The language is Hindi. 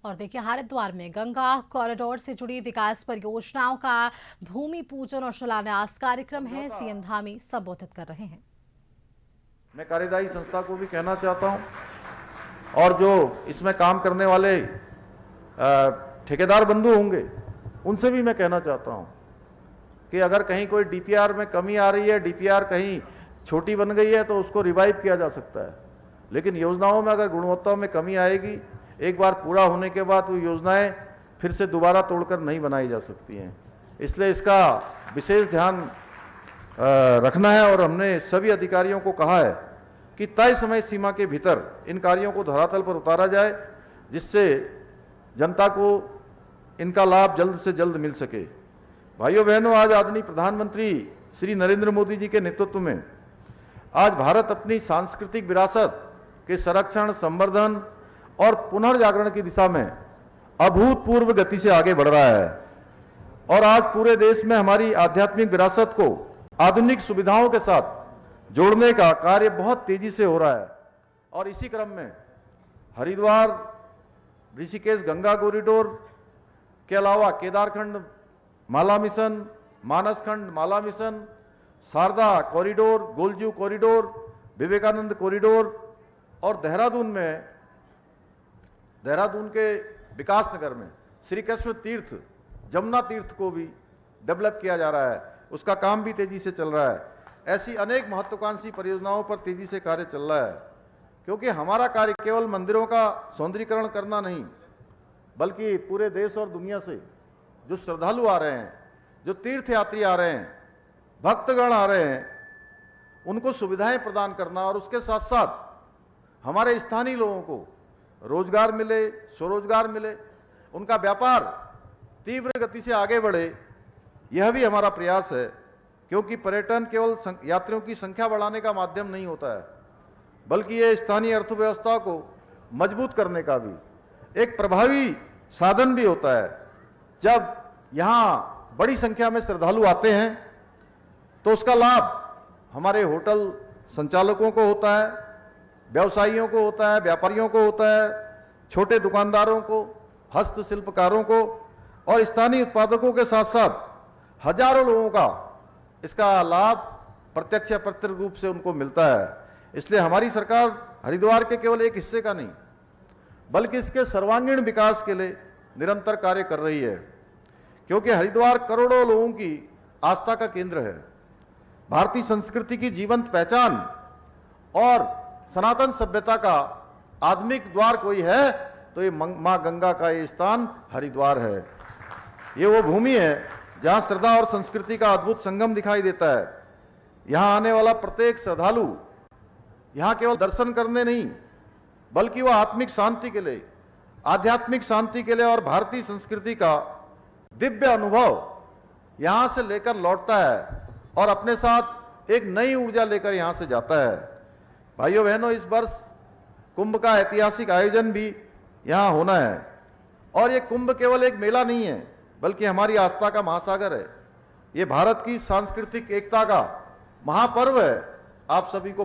और देखिए हरिद्वार में गंगा कॉरिडोर से जुड़ी विकास परियोजनाओं का भूमि पूजन और शिलान्यास कार्यक्रम है। सीएम धामी संबोधित कर रहे हैं। मैं कार्यदायी संस्था को भी कहना चाहता हूं और जो इसमें काम करने वाले ठेकेदार बंधु होंगे उनसे भी मैं कहना चाहता हूं कि अगर कहीं कोई डीपीआर में कमी आ रही है, डीपीआर कहीं छोटी बन गई है, तो उसको रिवाइव किया जा सकता है। लेकिन योजनाओं में अगर गुणवत्ता में कमी आएगी, एक बार पूरा होने के बाद वो योजनाएं फिर से दोबारा तोड़कर नहीं बनाई जा सकती हैं। इसलिए इसका विशेष ध्यान रखना है और हमने सभी अधिकारियों को कहा है कि तय समय सीमा के भीतर इन कार्यों को धरातल पर उतारा जाए, जिससे जनता को इनका लाभ जल्द से जल्द मिल सके। भाइयों बहनों, आज आदरणीय प्रधानमंत्री श्री नरेंद्र मोदी जी के नेतृत्व में आज भारत अपनी सांस्कृतिक विरासत के संरक्षण, संवर्धन और पुनर्जागरण की दिशा में अभूतपूर्व गति से आगे बढ़ रहा है और आज पूरे देश में हमारी आध्यात्मिक विरासत को आधुनिक सुविधाओं के साथ जोड़ने का कार्य बहुत तेजी से हो रहा है। और इसी क्रम में हरिद्वार ऋषिकेश गंगा कॉरिडोर के अलावा Kedarkhand Mala mission, Manaskhand Mala mission, Sharda corridor, Golju corridor, Vivekananda corridor और देहरादून के विकास नगर में श्री कृष्ण तीर्थ, जमुना तीर्थ को भी डेवलप किया जा रहा है। उसका काम भी तेजी से चल रहा है। ऐसी अनेक महत्वाकांक्षी परियोजनाओं पर तेजी से कार्य चल रहा है, क्योंकि हमारा कार्य केवल मंदिरों का सौंदर्यीकरण करना नहीं, बल्कि पूरे देश और दुनिया से जो श्रद्धालु आ रहे हैं, जो तीर्थयात्री आ रहे हैं, भक्तगण आ रहे हैं, उनको सुविधाएं प्रदान करना और उसके साथ साथ हमारे स्थानीय लोगों को रोजगार मिले, स्वरोजगार मिले, उनका व्यापार तीव्र गति से आगे बढ़े, यह भी हमारा प्रयास है। क्योंकि पर्यटन केवल यात्रियों की संख्या बढ़ाने का माध्यम नहीं होता है, बल्कि ये स्थानीय अर्थव्यवस्था को मजबूत करने का भी एक प्रभावी साधन भी होता है। जब यहाँ बड़ी संख्या में श्रद्धालु आते हैं तो उसका लाभ हमारे होटल संचालकों को होता है, व्यवसायियों को होता है, व्यापारियों को होता है, छोटे दुकानदारों को, हस्तशिल्पकारों को और स्थानीय उत्पादकों के साथ साथ हजारों लोगों का इसका लाभ प्रत्यक्ष या अप्रत्यक्ष रूप से उनको मिलता है। इसलिए हमारी सरकार हरिद्वार के केवल एक हिस्से का नहीं, बल्कि इसके सर्वांगीण विकास के लिए निरंतर कार्य कर रही है। क्योंकि हरिद्वार करोड़ों लोगों की आस्था का केंद्र है, भारतीय संस्कृति की जीवंत पहचान और सनातन सभ्यता का आधुनिक द्वार कोई है तो ये मां गंगा का ये स्थान हरिद्वार है। ये वो भूमि है जहां श्रद्धा और संस्कृति का अद्भुत संगम दिखाई देता है। यहां आने वाला प्रत्येक श्रद्धालु यहां केवल दर्शन करने नहीं, बल्कि वह आत्मिक शांति के लिए, आध्यात्मिक शांति के लिए और भारतीय संस्कृति का दिव्य अनुभव यहां से लेकर लौटता है और अपने साथ एक नई ऊर्जा लेकर यहां से जाता है। भाइयों बहनों, इस वर्ष कुंभ का ऐतिहासिक आयोजन भी यहां होना है और ये कुंभ केवल एक मेला नहीं है, बल्कि हमारी आस्था का महासागर है। ये भारत की सांस्कृतिक एकता का महापर्व है। आप सभी को